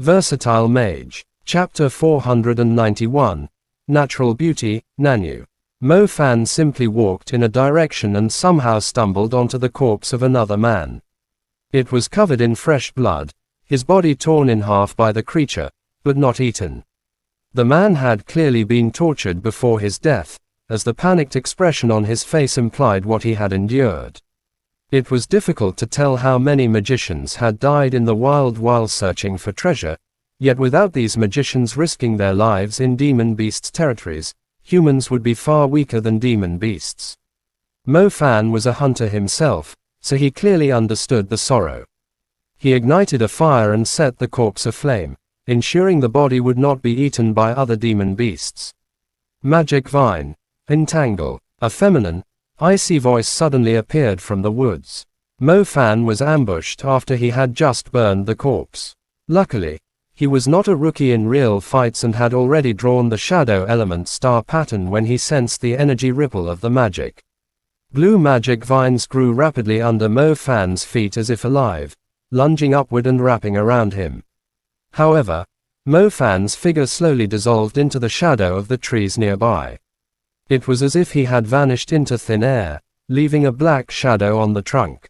Versatile Mage. Chapter 491. Natural Beauty, Nanyu. Mo Fan simply walked in a direction and somehow stumbled onto the corpse of another man. It was covered in fresh blood, his body torn in half by the creature, but not eaten. The man had clearly been tortured before his death, as the panicked expression on his face implied what he had endured. It was difficult to tell how many magicians had died in the wild while searching for treasure, yet without these magicians risking their lives in demon beasts' territories, humans would be far weaker than demon beasts. Mo Fan was a hunter himself, so he clearly understood the sorrow. He ignited a fire and set the corpse aflame, ensuring the body would not be eaten by other demon beasts. Magic vine. Entangle. A feminine, icy voice suddenly appeared from the woods. Mo Fan was ambushed after he had just burned the corpse. Luckily, he was not a rookie in real fights and had already drawn the shadow element star pattern when he sensed the energy ripple of the magic. Blue magic vines grew rapidly under Mo Fan's feet as if alive, lunging upward and wrapping around him. However, Mo Fan's figure slowly dissolved into the shadow of the trees nearby. It was as if he had vanished into thin air, leaving a black shadow on the trunk.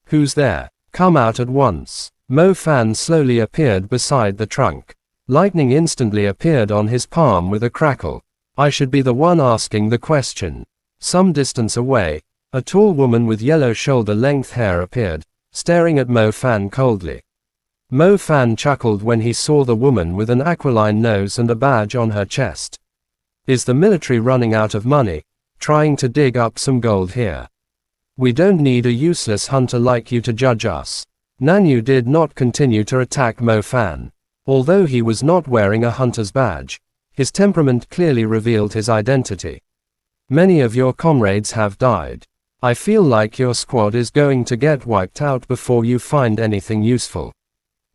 "Who's there? Come out at once." Mo Fan slowly appeared beside the trunk. Lightning instantly appeared on his palm with a crackle. "I should be the one asking the question." Some distance away, a tall woman with yellow shoulder-length hair appeared, staring at Mo Fan coldly. Mo Fan chuckled when he saw the woman with an aquiline nose and a badge on her chest. "Is the military running out of money, trying to dig up some gold here? We don't need a useless hunter like you to judge us." Nanyu did not continue to attack Mo Fan. Although he was not wearing a hunter's badge, his temperament clearly revealed his identity. "Many of your comrades have died. I feel like your squad is going to get wiped out before you find anything useful."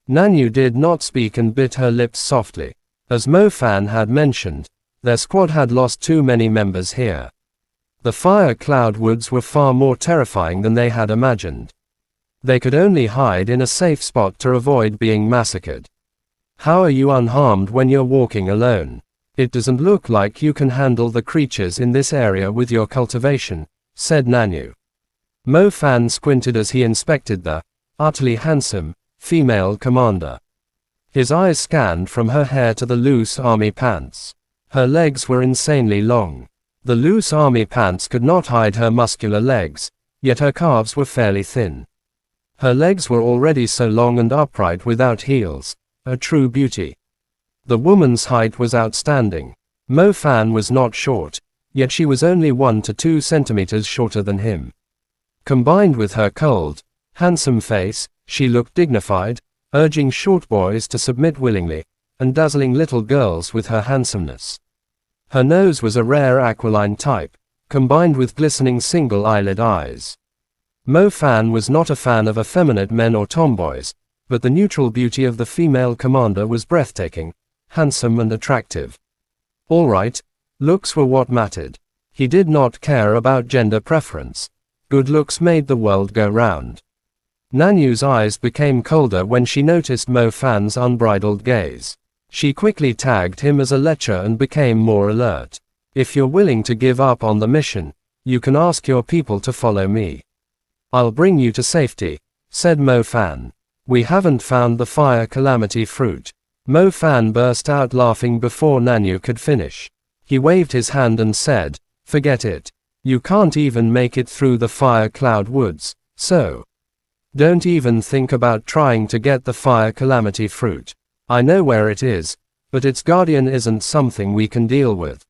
Nanyu did not speak and bit her lips softly. As Mo Fan had mentioned, their squad had lost too many members here. The fire cloud woods were far more terrifying than they had imagined. They could only hide in a safe spot to avoid being massacred. "How are you unharmed when you're walking alone? It doesn't look like you can handle the creatures in this area with your cultivation," said Nanyu. Mo Fan squinted as he inspected the utterly handsome female commander. His eyes scanned from her hair to the loose army pants. Her legs were insanely long. The loose army pants could not hide her muscular legs, yet her calves were fairly thin. Her legs were already so long and upright without heels, a true beauty. The woman's height was outstanding. Mo Fan was not short, yet she was only 1 to 2 centimeters shorter than him. Combined with her cold, handsome face, she looked dignified, urging short boys to submit willingly, and dazzling little girls with her handsomeness. Her nose was a rare aquiline type, combined with glistening single-eyelid eyes. Mo Fan was not a fan of effeminate men or tomboys, but the neutral beauty of the female commander was breathtaking, handsome and attractive. All right, looks were what mattered. He did not care about gender preference. Good looks made the world go round. Nanyu's eyes became colder when she noticed Mo Fan's unbridled gaze. She quickly tagged him as a lecher and became more alert. "If you're willing to give up on the mission, you can ask your people to follow me. I'll bring you to safety," said Mo Fan. "We haven't found the fire calamity fruit." Mo Fan burst out laughing before Nanyu could finish. He waved his hand and said, "Forget it. You can't even make it through the fire cloud woods, so don't even think about trying to get the fire calamity fruit. I know where it is, but its guardian isn't something we can deal with.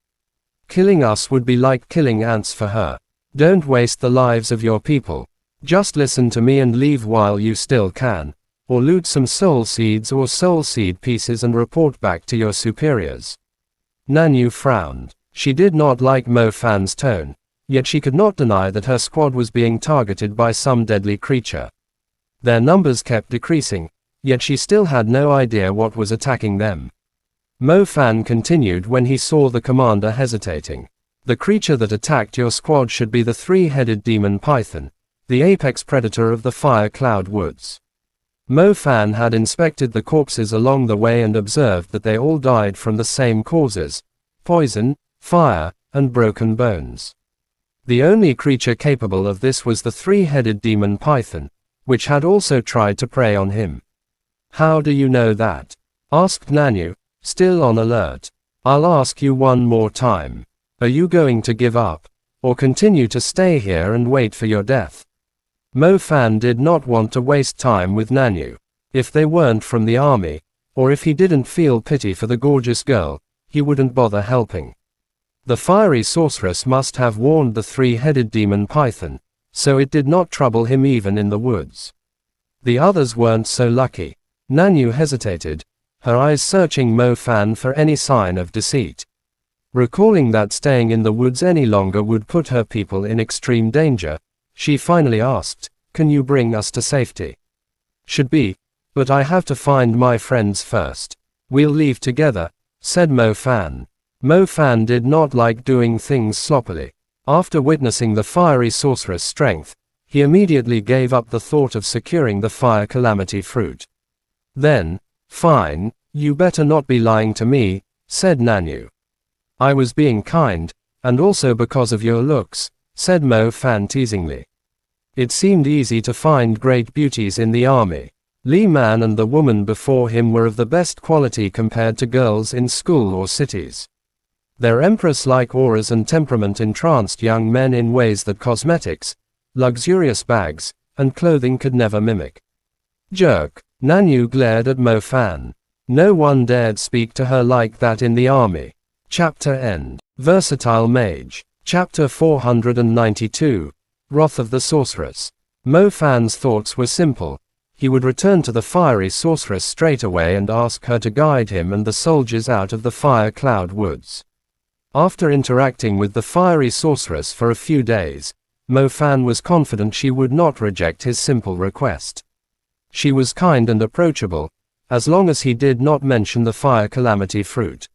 Killing us would be like killing ants for her. Don't waste the lives of your people. Just listen to me and leave while you still can, or loot some soul seeds or soul seed pieces and report back to your superiors." Nanyu frowned. She did not like Mo Fan's tone, yet she could not deny that her squad was being targeted by some deadly creature. Their numbers kept decreasing, yet she still had no idea what was attacking them. Mo Fan continued when he saw the commander hesitating. "The creature that attacked your squad should be the 3-headed demon python, the apex predator of the fire cloud woods. Mo Fan had inspected the corpses along the way and observed that they all died from the same causes: poison, fire, and broken bones. The only creature capable of this was the three-headed demon python, which had also tried to prey on him. "How do you know that?" asked Nanu, still on alert. "I'll ask you one more time. Are you going to give up, or continue to stay here and wait for your death?" Mo Fan did not want to waste time with Nanu. If they weren't from the army, or if he didn't feel pity for the gorgeous girl, he wouldn't bother helping. The fiery sorceress must have warned the three-headed demon python, so it did not trouble him even in the woods. The others weren't so lucky. Nanu hesitated, her eyes searching Mo Fan for any sign of deceit. Recalling that staying in the woods any longer would put her people in extreme danger, she finally asked, "Can you bring us to safety?" "Should be, but I have to find my friends first." "We'll leave together," said Mo Fan. Mo Fan did not like doing things sloppily. After witnessing the fiery sorceress' strength, he immediately gave up the thought of securing the fire calamity fruit. Then, "Fine, you better not be lying to me," said Nanu. "I was being kind, and also because of your looks," said Mo Fan teasingly. It seemed easy to find great beauties in the army. Li Man and the woman before him were of the best quality compared to girls in school or cities. Their empress-like auras and temperament entranced young men in ways that cosmetics, luxurious bags, and clothing could never mimic. Jerk. Nanu glared at Mo Fan. No one dared speak to her like that in the army. Chapter end. Versatile Mage. Chapter 492. Wrath of the Sorceress. Mo Fan's thoughts were simple. He would return to the fiery sorceress straight away and ask her to guide him and the soldiers out of the fire cloud woods. After interacting with the fiery sorceress for a few days, Mo Fan was confident she would not reject his simple request. She was kind and approachable, as long as he did not mention the fire calamity fruit.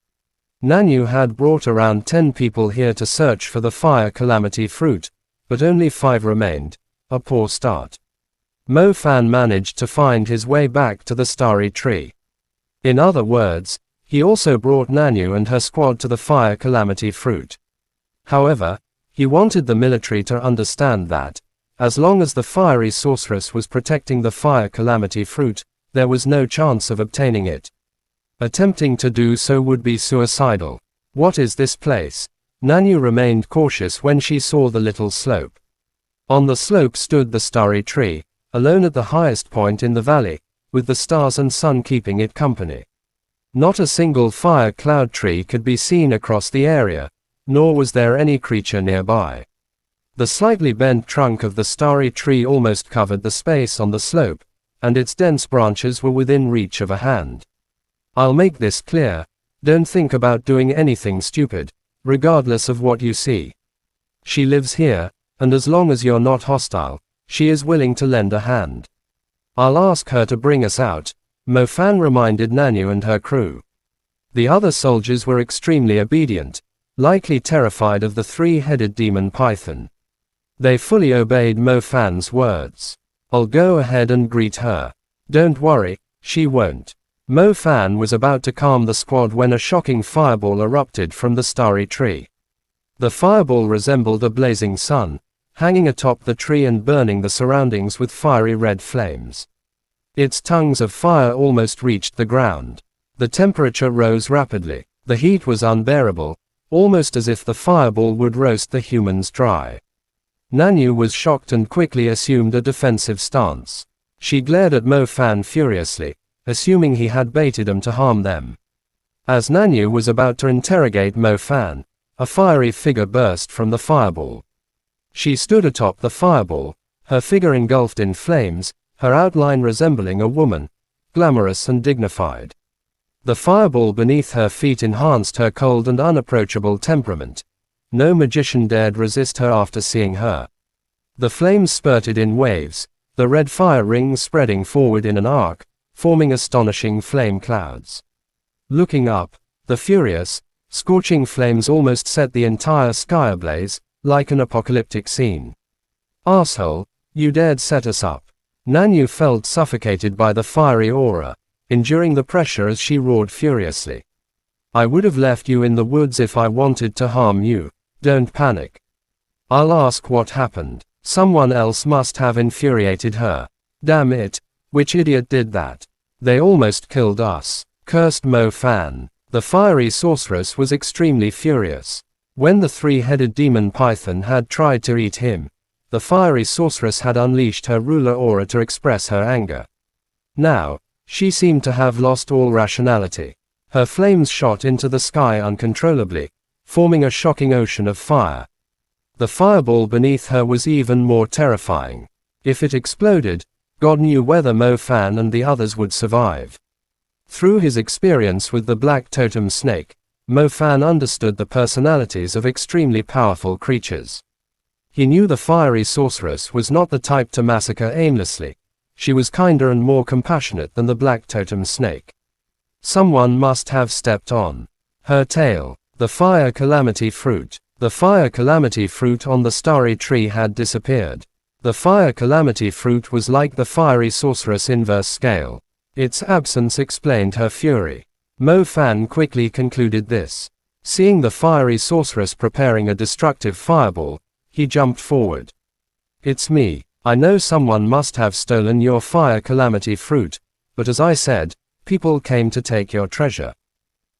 Nanu had brought around 10 people here to search for the fire calamity fruit, but only 5 remained, a poor start. Mo Fan managed to find his way back to the starry tree. In other words, he also brought Nanu and her squad to the fire calamity fruit. However, he wanted the military to understand that, as long as the fiery sorceress was protecting the fire calamity fruit, there was no chance of obtaining it. Attempting to do so would be suicidal. "What is this place?" Nanu remained cautious when she saw the little slope. On the slope stood the starry tree, alone at the highest point in the valley, with the stars and sun keeping it company. Not a single fire cloud tree could be seen across the area, nor was there any creature nearby. The slightly bent trunk of the starry tree almost covered the space on the slope, and its dense branches were within reach of a hand. "I'll make this clear. Don't think about doing anything stupid, regardless of what you see. She lives here, and as long as you're not hostile, she is willing to lend a hand. I'll ask her to bring us out," Mo Fan reminded Nanu and her crew. The other soldiers were extremely obedient, likely terrified of the three-headed demon python. They fully obeyed Mo Fan's words. "I'll go ahead and greet her. Don't worry, she won't." Mo Fan was about to calm the squad when a shocking fireball erupted from the starry tree. The fireball resembled a blazing sun, hanging atop the tree and burning the surroundings with fiery red flames. Its tongues of fire almost reached the ground. The temperature rose rapidly. The heat was unbearable, almost as if the fireball would roast the humans dry. Nanu was shocked and quickly assumed a defensive stance. She glared at Mo Fan furiously, assuming he had baited them to harm them. As Nanu was about to interrogate Mo Fan, a fiery figure burst from the fireball. She stood atop the fireball, her figure engulfed in flames, her outline resembling a woman, glamorous and dignified. The fireball beneath her feet enhanced her cold and unapproachable temperament. No magician dared resist her after seeing her. The flames spurted in waves, the red fire rings spreading forward in an arc, forming astonishing flame clouds. Looking up, the furious, scorching flames almost set the entire sky ablaze, like an apocalyptic scene. "Asshole, you dared set us up. Nanyu felt suffocated by the fiery aura, enduring the pressure as she roared furiously. I would have left you in the woods if I wanted to harm you. Don't panic. I'll ask what happened. Someone else must have infuriated her. Damn it, which idiot did that? They almost killed us, cursed Mo Fan. The fiery sorceress was extremely furious. When the three-headed demon python had tried to eat him, the fiery sorceress had unleashed her ruler aura to express her anger. Now, she seemed to have lost all rationality. Her flames shot into the sky uncontrollably, forming a shocking ocean of fire. The fireball beneath her was even more terrifying. If it exploded, God knew whether Mo Fan and the others would survive. Through his experience with the black totem snake, Mo Fan understood the personalities of extremely powerful creatures. He knew the fiery sorceress was not the type to massacre aimlessly. She was kinder and more compassionate than the black totem snake. Someone must have stepped on her tail. The fire calamity fruit. The fire calamity fruit on the starry tree had disappeared. The fire calamity fruit was like the fiery sorceress inverse scale. Its absence explained her fury. Mo Fan quickly concluded this. Seeing the fiery sorceress preparing a destructive fireball, he jumped forward. It's me. I know someone must have stolen your fire calamity fruit, but as I said, people came to take your treasure.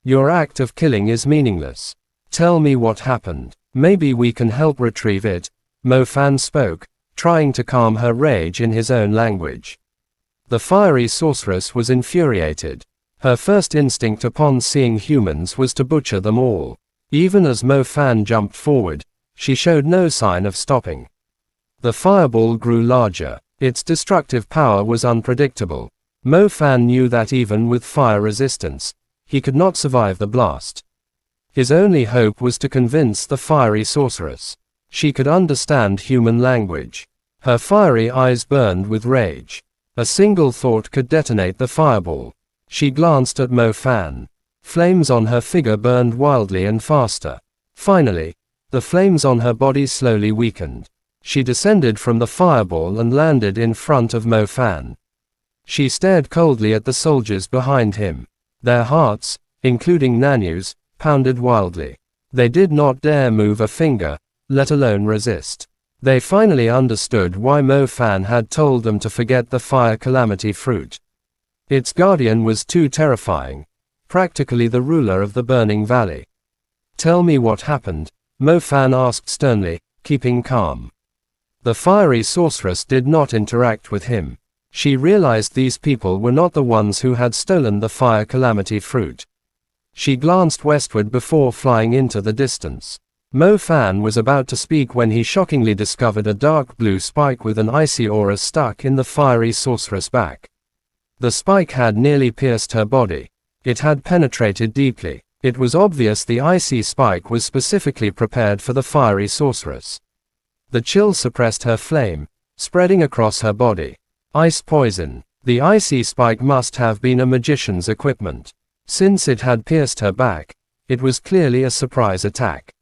Your act of killing is meaningless. Tell me what happened. Maybe we can help retrieve it. Mo Fan spoke, trying to calm her rage in his own language. The fiery sorceress was infuriated. Her first instinct upon seeing humans was to butcher them all. Even as Mo Fan jumped forward, she showed no sign of stopping. The fireball grew larger. Its destructive power was unpredictable. Mo Fan knew that even with fire resistance, he could not survive the blast. His only hope was to convince the fiery sorceress. She could understand human language. Her fiery eyes burned with rage. A single thought could detonate the fireball. She glanced at Mo Fan. Flames on her figure burned wildly and faster. Finally, the flames on her body slowly weakened. She descended from the fireball and landed in front of Mo Fan. She stared coldly at the soldiers behind him. Their hearts, including Nanyu's, pounded wildly. They did not dare move a finger, let alone resist. They finally understood why Mo Fan had told them to forget the fire calamity fruit. Its guardian was too terrifying, practically the ruler of the burning valley. Tell me what happened, Mo Fan asked sternly, keeping calm. The fiery sorceress did not interact with him. She realized these people were not the ones who had stolen the fire calamity fruit. She glanced westward before flying into the distance. Mo Fan was about to speak when he shockingly discovered a dark blue spike with an icy aura stuck in the fiery sorceress' back. The spike had nearly pierced her body. It had penetrated deeply. It was obvious the icy spike was specifically prepared for the fiery sorceress. The chill suppressed her flame, spreading across her body. Ice poison. The icy spike must have been a magician's equipment. Since it had pierced her back, it was clearly a surprise attack.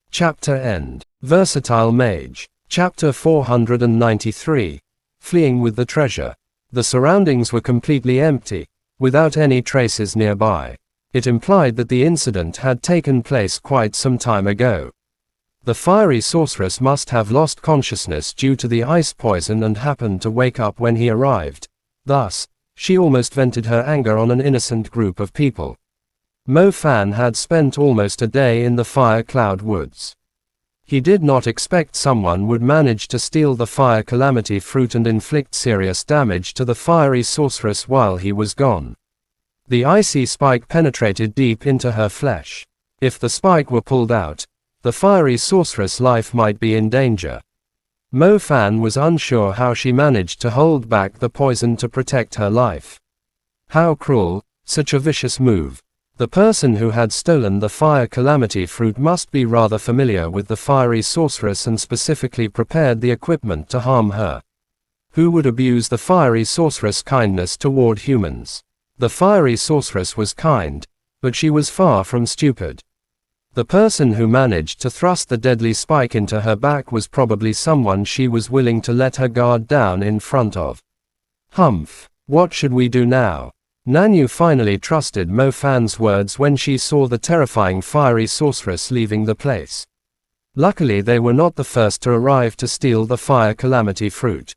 Chapter End. Versatile Mage. Chapter 493. Fleeing with the treasure. The surroundings were completely empty, without any traces nearby. It implied that the incident had taken place quite some time ago. The fiery sorceress must have lost consciousness due to the ice poison and happened to wake up when he arrived. Thus, she almost vented her anger on an innocent group of people. Mo Fan had spent almost a day in the Fire Cloud Woods. He did not expect someone would manage to steal the fire calamity fruit and inflict serious damage to the fiery sorceress while he was gone. The icy spike penetrated deep into her flesh. If the spike were pulled out, the fiery sorceress' life might be in danger. Mo Fan was unsure how she managed to hold back the poison to protect her life. How cruel, such a vicious move. The person who had stolen the fire calamity fruit must be rather familiar with the fiery sorceress and specifically prepared the equipment to harm her. Who would abuse the fiery sorceress' kindness toward humans? The fiery sorceress was kind, but she was far from stupid. The person who managed to thrust the deadly spike into her back was probably someone she was willing to let her guard down in front of. Humph. What should we do now? Nanyu finally trusted Mo Fan's words when she saw the terrifying fiery sorceress leaving the place. Luckily they were not the first to arrive to steal the fire calamity fruit.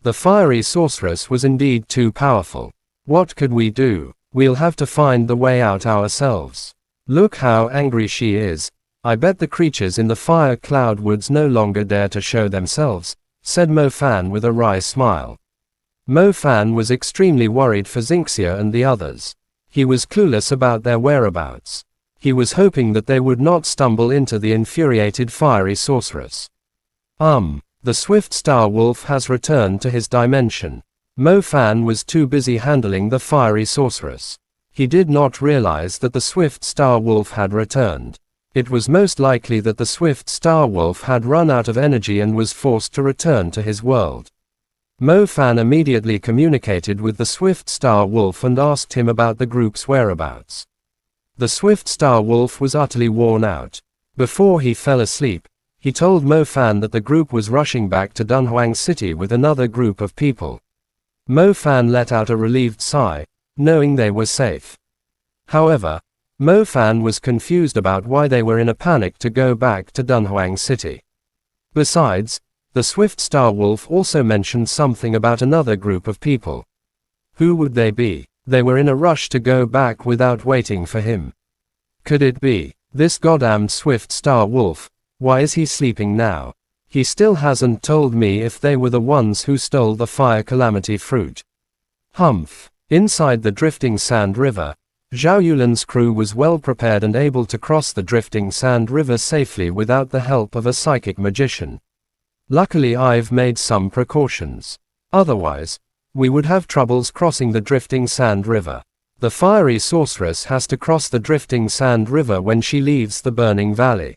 The fiery sorceress was indeed too powerful. What could we do? We'll have to find the way out ourselves. Look how angry she is. I bet the creatures in the fire cloud woods no longer dare to show themselves, said Mo Fan with a wry smile. Mo Fan was extremely worried for Xinxia and the others. He was clueless about their whereabouts. He was hoping that they would not stumble into the infuriated fiery sorceress. The swift star wolf has returned to his dimension. Mo Fan was too busy handling the fiery sorceress. He did not realize that the swift star wolf had returned. It was most likely that the swift star wolf had run out of energy and was forced to return to his world. Mo Fan immediately communicated with the swift star wolf and asked him about the group's whereabouts. The swift star wolf was utterly worn out. Before he fell asleep, he told Mo Fan that the group was rushing back to Dunhuang City with another group of people. Mo Fan let out a relieved sigh, knowing they were safe. However, Mo Fan was confused about why they were in a panic to go back to Dunhuang City. Besides, the swift star wolf also mentioned something about another group of people. Who would they be? They were in a rush to go back without waiting for him. Could it be this goddamned swift star wolf? Why is he sleeping now? He still hasn't told me if they were the ones who stole the fire calamity fruit. Humph. Inside the drifting sand river, Zhao Yulin's crew was well prepared and able to cross the drifting sand river safely without the help of a psychic magician. Luckily I've made some precautions. Otherwise, we would have troubles crossing the drifting sand river. The fiery sorceress has to cross the drifting sand river when she leaves the burning valley.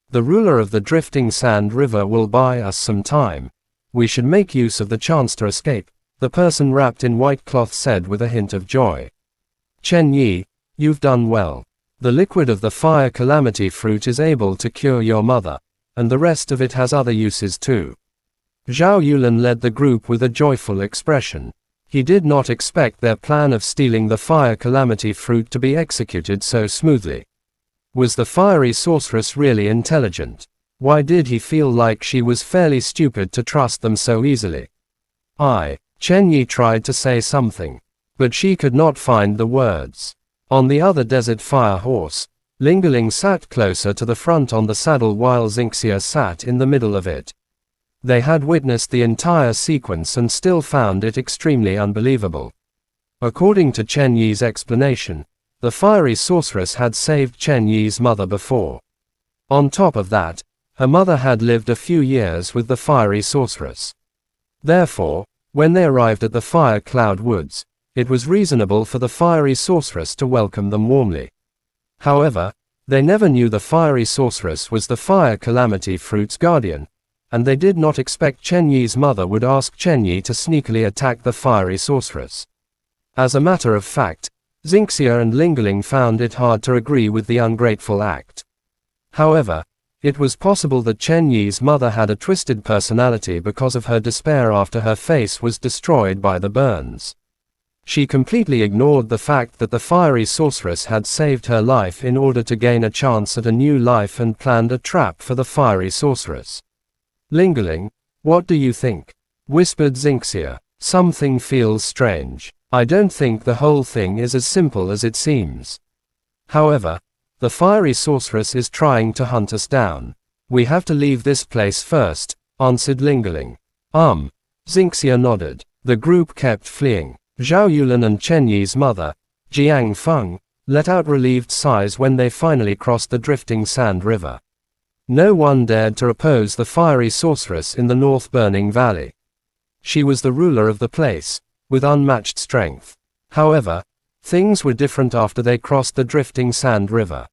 The ruler of the drifting sand river will buy us some time. We should make use of the chance to escape, the person wrapped in white cloth said with a hint of joy. Chen Yi, you've done well. The liquid of the fire calamity fruit is able to cure your mother, and the rest of it has other uses too. Zhao Yulin led the group with a joyful expression. He did not expect their plan of stealing the fire calamity fruit to be executed so smoothly. Was the fiery sorceress really intelligent? Why did he feel like she was fairly stupid to trust them so easily? Chen Yi tried to say something, but she could not find the words. On the other desert fire horse, Lingerling sat closer to the front on the saddle while Xinxia sat in the middle of it. They had witnessed the entire sequence and still found it extremely unbelievable. According to Chen Yi's explanation, the fiery sorceress had saved Chen Yi's mother before. On top of that, her mother had lived a few years with the fiery sorceress. Therefore, when they arrived at the fire cloud woods, it was reasonable for the fiery sorceress to welcome them warmly. However, they never knew the fiery sorceress was the fire calamity fruit's guardian, and they did not expect Chen Yi's mother would ask Chen Yi to sneakily attack the fiery sorceress. As a matter of fact, Xinxia and Lingerling found it hard to agree with the ungrateful act. However, it was possible that Chen Yi's mother had a twisted personality because of her despair after her face was destroyed by the burns. She completely ignored the fact that the fiery sorceress had saved her life in order to gain a chance at a new life and planned a trap for the fiery sorceress. Lingerling, what do you think? Whispered Xinxia. Something feels strange. I don't think the whole thing is as simple as it seems. However, the fiery sorceress is trying to hunt us down. We have to leave this place first, answered Lingerling. Xinxia nodded. The group kept fleeing. Zhao Yulin and Chen Yi's mother, Jiang Feng, let out relieved sighs when they finally crossed the drifting sand river. No one dared to oppose the fiery sorceress in the North Burning Valley. She was the ruler of the place, with unmatched strength. However, things were different after they crossed the drifting sand river.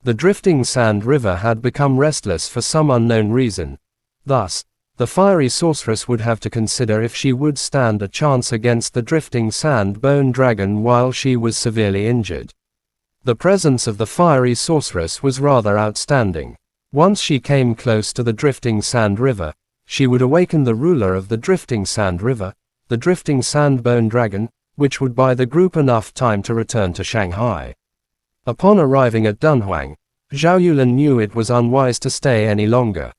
The drifting sand river had become restless for some unknown reason. Thus, the fiery sorceress would have to consider if she would stand a chance against the drifting sand bone dragon while she was severely injured. The presence of the fiery sorceress was rather outstanding. Once she came close to the drifting sand river, she would awaken the ruler of the drifting sand river, the drifting sand-bone dragon, which would buy the group enough time to return to Shanghai. Upon arriving at Dunhuang, Zhao Yulin knew it was unwise to stay any longer.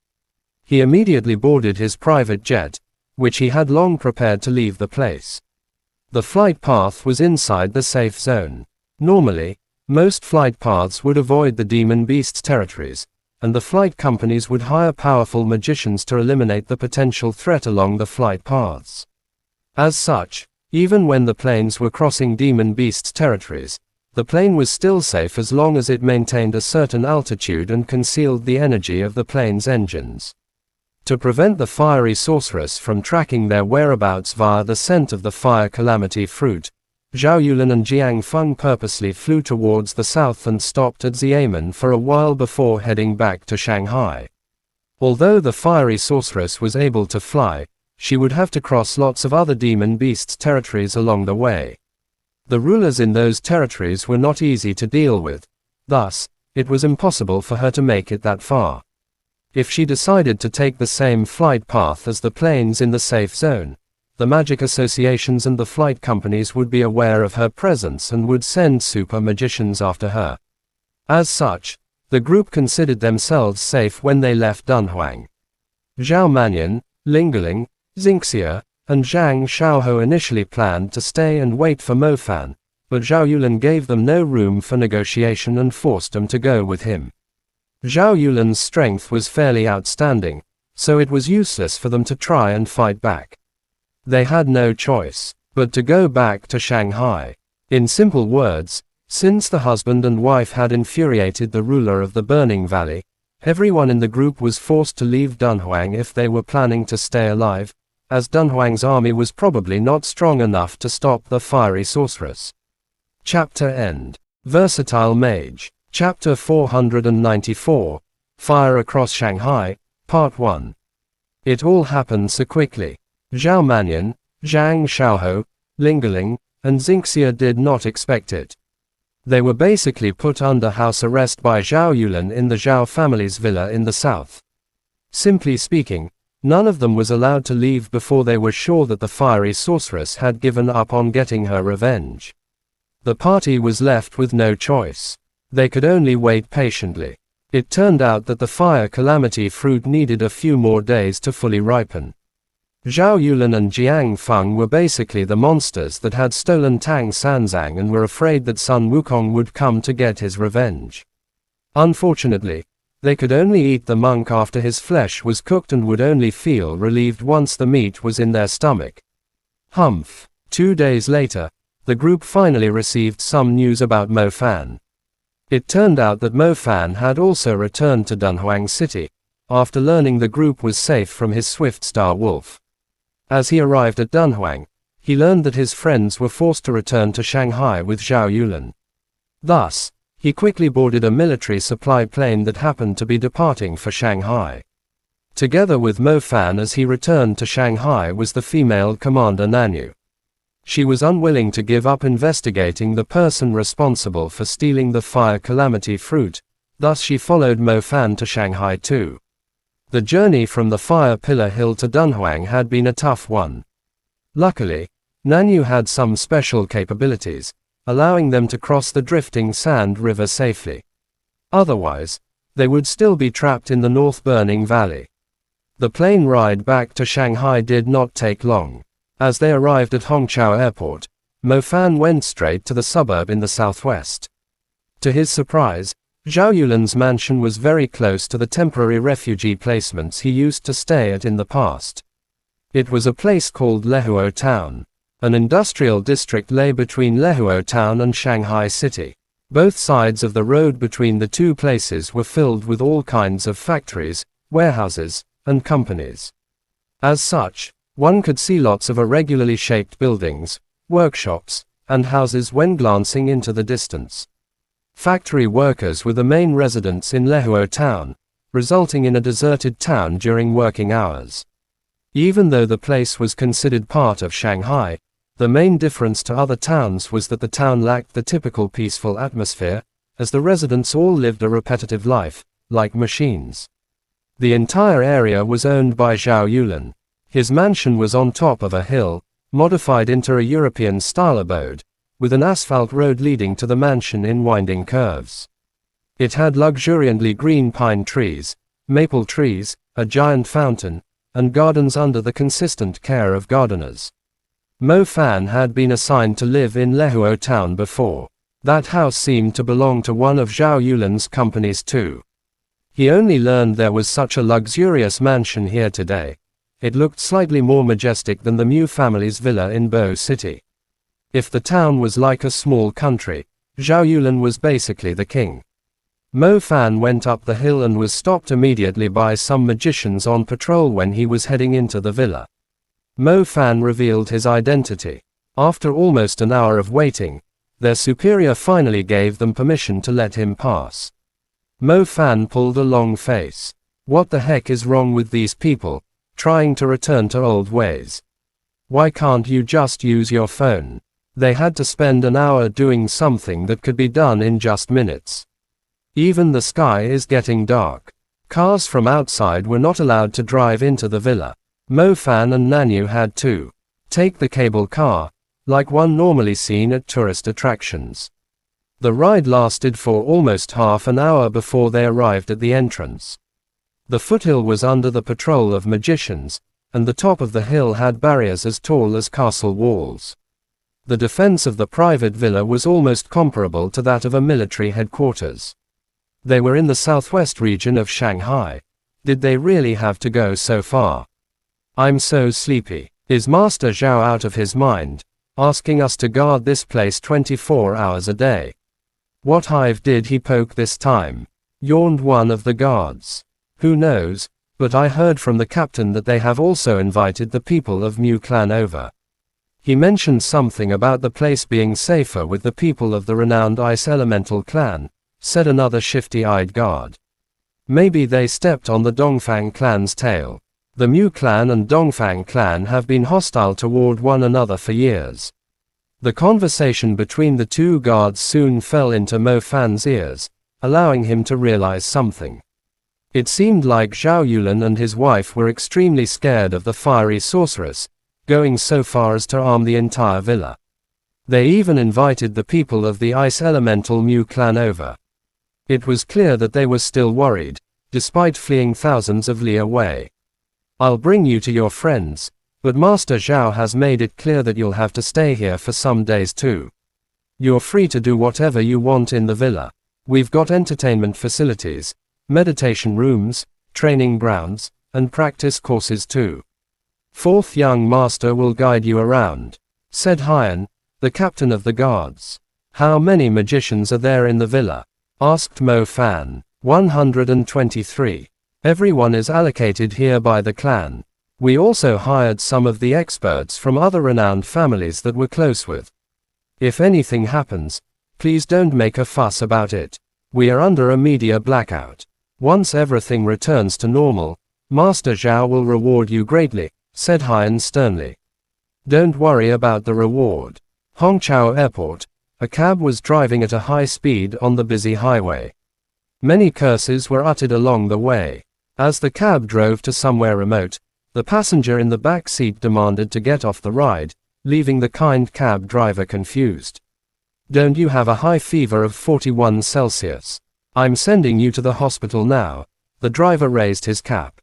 He immediately boarded his private jet, which he had long prepared to leave the place. The flight path was inside the safe zone. Normally, most flight paths would avoid the demon beast's territories, and the flight companies would hire powerful magicians to eliminate the potential threat along the flight paths. As such, even when the planes were crossing demon beast's territories, the plane was still safe as long as it maintained a certain altitude and concealed the energy of the plane's engines. To prevent the fiery sorceress from tracking their whereabouts via the scent of the fire calamity fruit, Zhao Yulin and Jiang Feng purposely flew towards the south and stopped at Xiamen for a while before heading back to Shanghai. Although the fiery sorceress was able to fly, she would have to cross lots of other demon beasts' territories along the way. The rulers in those territories were not easy to deal with, thus, it was impossible for her to make it that far. If she decided to take the same flight path as the planes in the safe zone, the magic associations and the flight companies would be aware of her presence and would send super magicians after her. As such, the group considered themselves safe when they left Dunhuang. Zhao Manyan, Lingeling, Xingxia, and Zhang Xiaohou initially planned to stay and wait for Mo Fan, but Zhao Yulin gave them no room for negotiation and forced them to go with him. Zhao Yulin's strength was fairly outstanding, so it was useless for them to try and fight back. They had no choice but to go back to Shanghai. In simple words, since the husband and wife had infuriated the ruler of the Burning Valley, everyone in the group was forced to leave Dunhuang if they were planning to stay alive, as Dunhuang's army was probably not strong enough to stop the fiery sorceress. Chapter End. Versatile Mage. Chapter 494. Fire Across Shanghai, Part 1. It all happened so quickly. Zhao Manyan, Zhang Xiaohou, Lingeling, and Xingxia did not expect it. They were basically put under house arrest by Zhao Yulin in the Zhao family's villa in the south. Simply speaking, none of them was allowed to leave before they were sure that the fiery sorceress had given up on getting her revenge. The party was left with no choice. They could only wait patiently. It turned out that the fire calamity fruit needed a few more days to fully ripen. Zhao Yulin and Jiang Feng were basically the monsters that had stolen Tang Sanzang and were afraid that Sun Wukong would come to get his revenge. Unfortunately, they could only eat the monk after his flesh was cooked and would only feel relieved once the meat was in their stomach. Humph. 2 days later, the group finally received some news about Mo Fan. It turned out that Mo Fan had also returned to Dunhuang City, after learning the group was safe from his swift star wolf. As he arrived at Dunhuang, he learned that his friends were forced to return to Shanghai with Zhao Yulin. Thus, he quickly boarded a military supply plane that happened to be departing for Shanghai. Together with Mo Fan as he returned to Shanghai was the female commander Nanyu. She was unwilling to give up investigating the person responsible for stealing the fire calamity fruit, thus she followed Mo Fan to Shanghai too. The journey from the Fire Pillar Hill to Dunhuang had been a tough one. Luckily, Nanyu had some special capabilities, allowing them to cross the drifting sand river safely. Otherwise, they would still be trapped in the North Burning Valley. The plane ride back to Shanghai did not take long. As they arrived at Hongqiao Airport, Mo Fan went straight to the suburb in the southwest. To his surprise, Zhao Yulin's mansion was very close to the temporary refugee placements he used to stay at in the past. It was a place called Lehuo Town. An industrial district lay between Lehuo Town and Shanghai City. Both sides of the road between the two places were filled with all kinds of factories, warehouses, and companies. As such, one could see lots of irregularly shaped buildings, workshops, and houses when glancing into the distance. Factory workers were the main residents in Lehuo Town, resulting in a deserted town during working hours. Even though the place was considered part of Shanghai, the main difference to other towns was that the town lacked the typical peaceful atmosphere, as the residents all lived a repetitive life, like machines. The entire area was owned by Zhao Yulin. His mansion was on top of a hill, modified into a European-style abode, with an asphalt road leading to the mansion in winding curves. It had luxuriantly green pine trees, maple trees, a giant fountain, and gardens under the consistent care of gardeners. Mo Fan had been assigned to live in Lehuo town before. That house seemed to belong to one of Zhao Yulan's companies too. He only learned there was such a luxurious mansion here today. It looked slightly more majestic than the Mu family's villa in Bo City. If the town was like a small country, Zhao Yulan was basically the king. Mo Fan went up the hill and was stopped immediately by some magicians on patrol when he was heading into the villa. Mo Fan revealed his identity. After almost an hour of waiting, their superior finally gave them permission to let him pass. Mo Fan pulled a long face. What the heck is wrong with these people, trying to return to old ways? Why can't you just use your phone? They had to spend an hour doing something that could be done in just minutes. Even the sky is getting dark. Cars from outside were not allowed to drive into the villa. Mo Fan and Nanyu had to take the cable car, like one normally seen at tourist attractions. The ride lasted for almost half an hour before they arrived at the entrance. The foothill was under the patrol of magicians, and the top of the hill had barriers as tall as castle walls. The defense of the private villa was almost comparable to that of a military headquarters. They were in the southwest region of Shanghai. Did they really have to go so far? I'm so sleepy. Is Master Zhao out of his mind, asking us to guard this place 24 hours a day? What hive did he poke this time? Yawned one of the guards. Who knows, but I heard from the captain that they have also invited the people of Mu clan over. He mentioned something about the place being safer with the people of the renowned Ice Elemental clan, said another shifty-eyed guard. Maybe they stepped on the Dongfang clan's tail. The Mu clan and Dongfang clan have been hostile toward one another for years. The conversation between the two guards soon fell into Mo Fan's ears, allowing him to realize something. It seemed like Zhao Yulan and his wife were extremely scared of the fiery sorceress, going so far as to arm the entire villa. They even invited the people of the Ice Elemental Mu clan over. It was clear that they were still worried, despite fleeing thousands of li away. I'll bring you to your friends, but Master Zhao has made it clear that you'll have to stay here for some days too. You're free to do whatever you want in the villa. We've got entertainment facilities, meditation rooms, training grounds, and practice courses too. Fourth young master will guide you around, said Hyan, the captain of the guards. How many magicians are there in the villa? Asked Mo Fan. 123. Everyone is allocated here by the clan. We also hired some of the experts from other renowned families that we're close with. If anything happens, please don't make a fuss about it. We are under a media blackout. Once everything returns to normal, Master Zhao will reward you greatly, said Hyan sternly. Don't worry about the reward. Hongqiao Airport. A cab was driving at a high speed on the busy highway. Many curses were uttered along the way. As the cab drove to somewhere remote, the passenger in the back seat demanded to get off the ride, leaving the kind cab driver confused. Don't you have a high fever of 41 Celsius? I'm sending you to the hospital now. The driver raised his cap.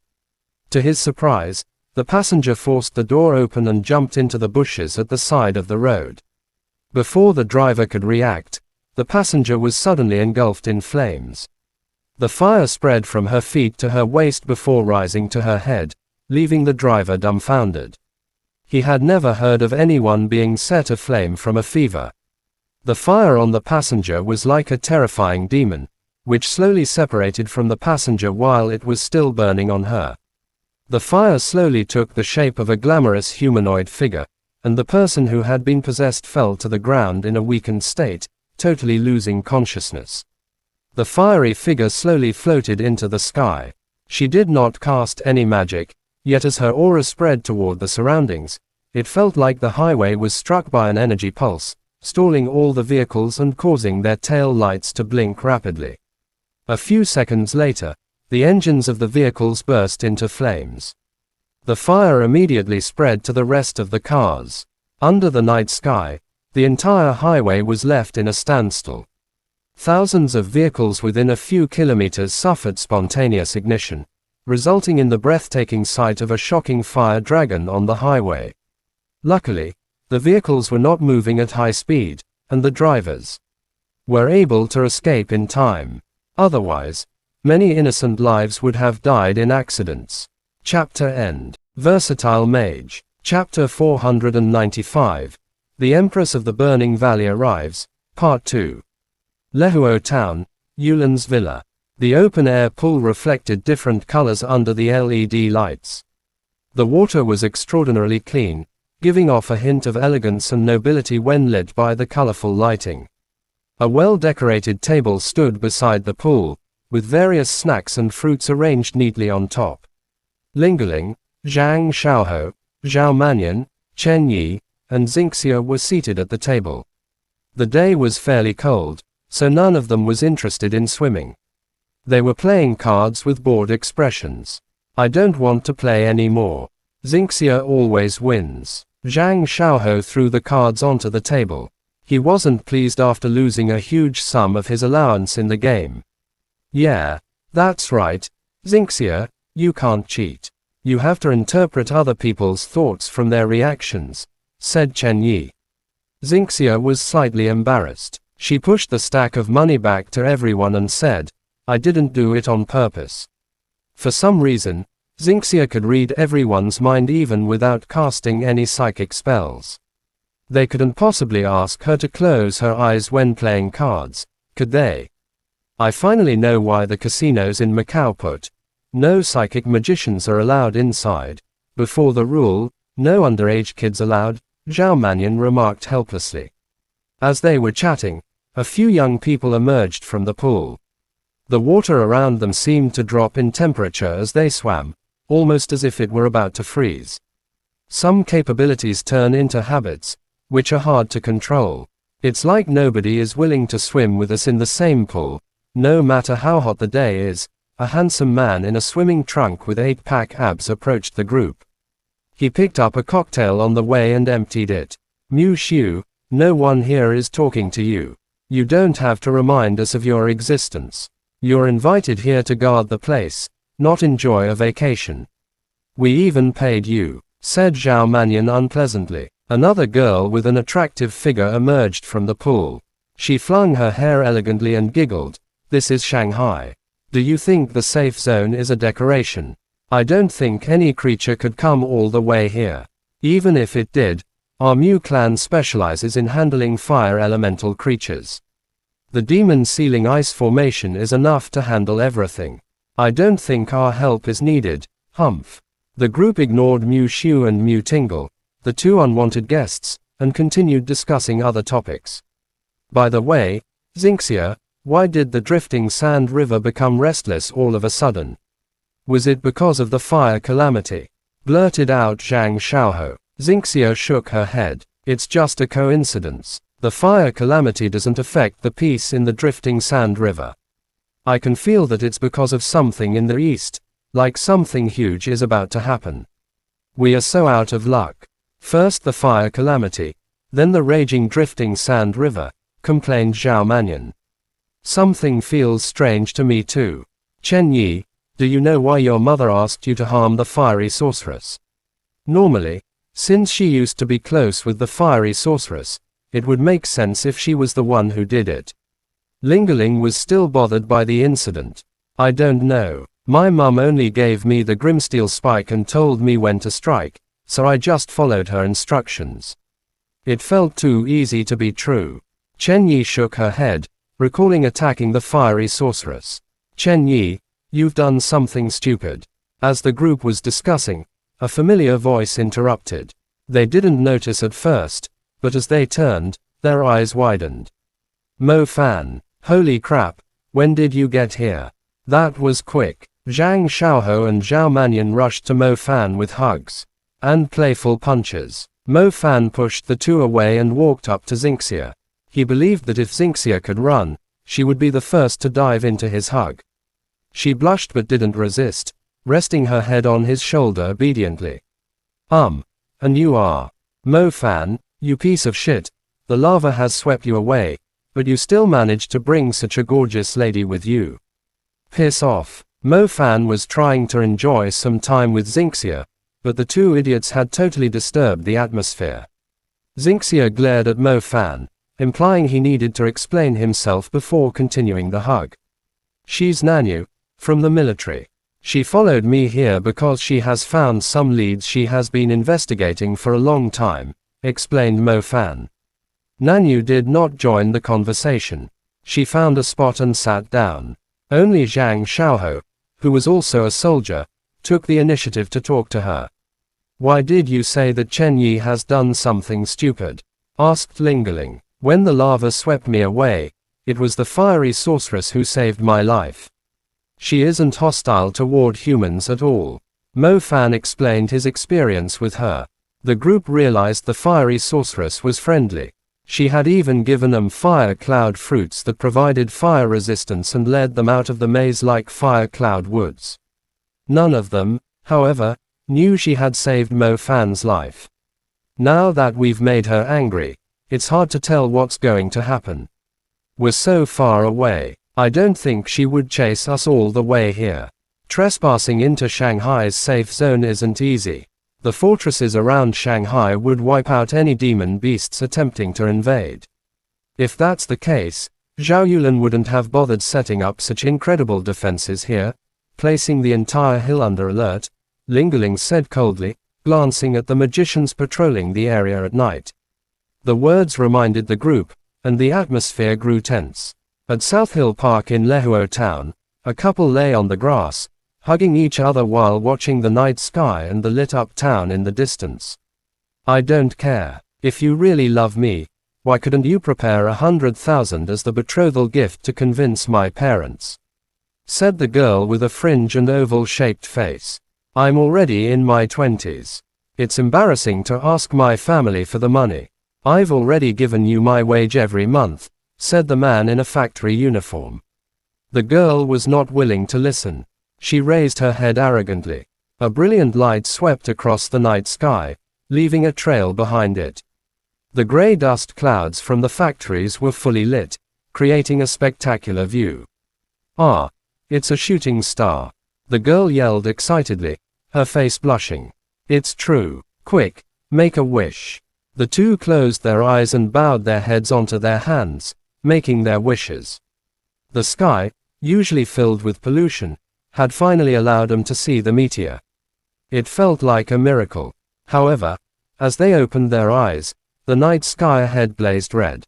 To his surprise, the passenger forced the door open and jumped into the bushes at the side of the road. Before the driver could react, the passenger was suddenly engulfed in flames. The fire spread from her feet to her waist before rising to her head, leaving the driver dumbfounded. He had never heard of anyone being set aflame from a fever. The fire on the passenger was like a terrifying demon, which slowly separated from the passenger while it was still burning on her. The fire slowly took the shape of a glamorous humanoid figure, and the person who had been possessed fell to the ground in a weakened state, totally losing consciousness. The fiery figure slowly floated into the sky. She did not cast any magic, yet as her aura spread toward the surroundings, it felt like the highway was struck by an energy pulse, stalling all the vehicles and causing their tail lights to blink rapidly. A few seconds later, the engines of the vehicles burst into flames. The fire immediately spread to the rest of the cars. Under the night sky, the entire highway was left in a standstill. Thousands of vehicles within a few kilometers suffered spontaneous ignition, resulting in the breathtaking sight of a shocking fire dragon on the highway. Luckily, the vehicles were not moving at high speed, and the drivers were able to escape in time. Otherwise, many innocent lives would have died in accidents. Chapter End. Versatile Mage. Chapter 495. The Empress of the Burning Valley arrives. Part 2. Lehuo Town, Yulan's Villa. The open-air pool reflected different colors under the LED lights. The water was extraordinarily clean, giving off a hint of elegance and nobility when lit by the colorful lighting. A well-decorated table stood beside the pool, with various snacks and fruits arranged neatly on top. Lingerling, Zhang Xiaohou, Zhao Manyan, Chen Yi, and Xingxia were seated at the table. The day was fairly cold, so none of them was interested in swimming. They were playing cards with bored expressions. I don't want to play anymore. Xingxia always wins. Zhang Xiaohou threw the cards onto the table. He wasn't pleased after losing a huge sum of his allowance in the game. Yeah, that's right, Xingxia, you can't cheat. You have to interpret other people's thoughts from their reactions, said Chen Yi. Xingxia was slightly embarrassed. She pushed the stack of money back to everyone and said, I didn't do it on purpose. For some reason, Xingxia could read everyone's mind even without casting any psychic spells. They couldn't possibly ask her to close her eyes when playing cards, could they? I finally know why the casinos in Macau put no psychic magicians are allowed inside. Before the rule, no underage kids allowed, Zhao Manyan remarked helplessly. As they were chatting, a few young people emerged from the pool. The water around them seemed to drop in temperature as they swam, almost as if it were about to freeze. Some capabilities turn into habits, which are hard to control. It's like nobody is willing to swim with us in the same pool, no matter how hot the day is. A handsome man in a swimming trunk with 8-pack abs approached the group. He picked up a cocktail on the way and emptied it. Mu Xiu, no one here is talking to you. You don't have to remind us of your existence. You're invited here to guard the place, not enjoy a vacation. We even paid you, said Zhao Manyan unpleasantly. Another girl with an attractive figure emerged from the pool. She flung her hair elegantly and giggled. This is Shanghai. Do you think the safe zone is a decoration? I don't think any creature could come all the way here. Even if it did, our Mu clan specializes in handling fire elemental creatures. The demon ceiling ice formation is enough to handle everything. I don't think our help is needed, humph. The group ignored Mu Xiu and Mu Tingle, the two unwanted guests, and continued discussing other topics. By the way, Xingxia, why did the drifting sand river become restless all of a sudden? Was it because of the fire calamity? Blurted out Zhang Xiaohou. Xingxia shook her head. It's just a coincidence. The fire calamity doesn't affect the peace in the drifting sand river. I can feel that it's because of something in the east, like something huge is about to happen. We are so out of luck. First the fire calamity, then the raging drifting sand river, complained Zhao Manyan. Something feels strange to me too. Chen Yi, do you know why your mother asked you to harm the fiery sorceress? Normally, since she used to be close with the fiery sorceress, it would make sense if she was the one who did it. Lingerling was still bothered by the incident. I don't know. My mum only gave me the Grimsteel spike and told me when to strike, so I just followed her instructions. It felt too easy to be true. Chen Yi shook her head, recalling attacking the fiery sorceress. Chen Yi, you've done something stupid. As the group was discussing, a familiar voice interrupted. They didn't notice at first, but as they turned, their eyes widened. Mo Fan, holy crap, when did you get here? That was quick. Zhang Xiaohou and Zhao Manyan rushed to Mo Fan with hugs and playful punches. Mo Fan pushed the two away and walked up to Xingxia. He believed that if Xingxia could run, she would be the first to dive into his hug. She blushed but didn't resist, resting her head on his shoulder obediently. And you are? Mo Fan, You piece of shit, the lava has swept you away, but you still managed to bring such a gorgeous lady with you. Piss off. Mo Fan was trying to enjoy some time with Xinxia, but the two idiots had totally disturbed the atmosphere. Xinxia glared at Mo Fan, implying he needed to explain himself before continuing the hug. She's Nanu, from the military. She followed me here because she has found some leads she has been investigating for a long time, explained Mo Fan. Nanu did not join the conversation. She found a spot and sat down. Only Zhang Xiaoho, who was also a soldier, took the initiative to talk to her. Why did you say that Chen Yi has done something stupid? Asked Lingaling. When the lava swept me away, it was the fiery sorceress who saved my life. She isn't hostile toward humans at all. Mo Fan explained his experience with her. The group realized the fiery sorceress was friendly. She had even given them fire cloud fruits that provided fire resistance and led them out of the maze-like fire cloud woods. None of them, however, knew she had saved Mo Fan's life. Now that we've made her angry, it's hard to tell what's going to happen. We're so far away. I don't think she would chase us all the way here. Trespassing into Shanghai's safe zone isn't easy. The fortresses around Shanghai would wipe out any demon beasts attempting to invade. If that's the case, Zhao Yulin wouldn't have bothered setting up such incredible defenses here, placing the entire hill under alert, Lingaling said coldly, glancing at the magicians patrolling the area at night. The words reminded the group, and the atmosphere grew tense. At South Hill Park in Lehuo Town, a couple lay on the grass, hugging each other while watching the night sky and the lit-up town in the distance. I don't care. If you really love me, why couldn't you prepare 100,000 as the betrothal gift to convince my parents? Said the girl with a fringe and oval-shaped face. I'm already in my 20s. It's embarrassing to ask my family for the money. I've already given you my wage every month, said the man in a factory uniform. The girl was not willing to listen. She raised her head arrogantly. A brilliant light swept across the night sky, leaving a trail behind it. The gray dust clouds from the factories were fully lit, creating a spectacular view. Ah, it's a shooting star. The girl yelled excitedly, her face blushing. It's true. Quick, make a wish. The two closed their eyes and bowed their heads onto their hands, making their wishes. The sky, usually filled with pollution, had finally allowed them to see the meteor. It felt like a miracle. However, as they opened their eyes, the night sky ahead blazed red.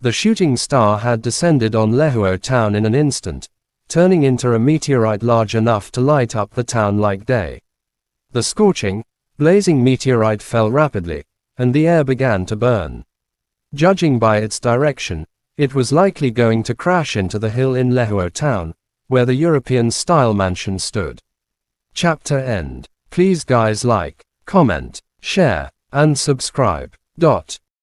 The shooting star had descended on Lehuo Town in an instant, turning into a meteorite large enough to light up the town like day. The scorching, blazing meteorite fell rapidly, and the air began to burn. Judging by its direction, it was likely going to crash into the hill in Lehuo Town, where the European-style mansion stood. Chapter end. Please guys like, comment, share, and subscribe.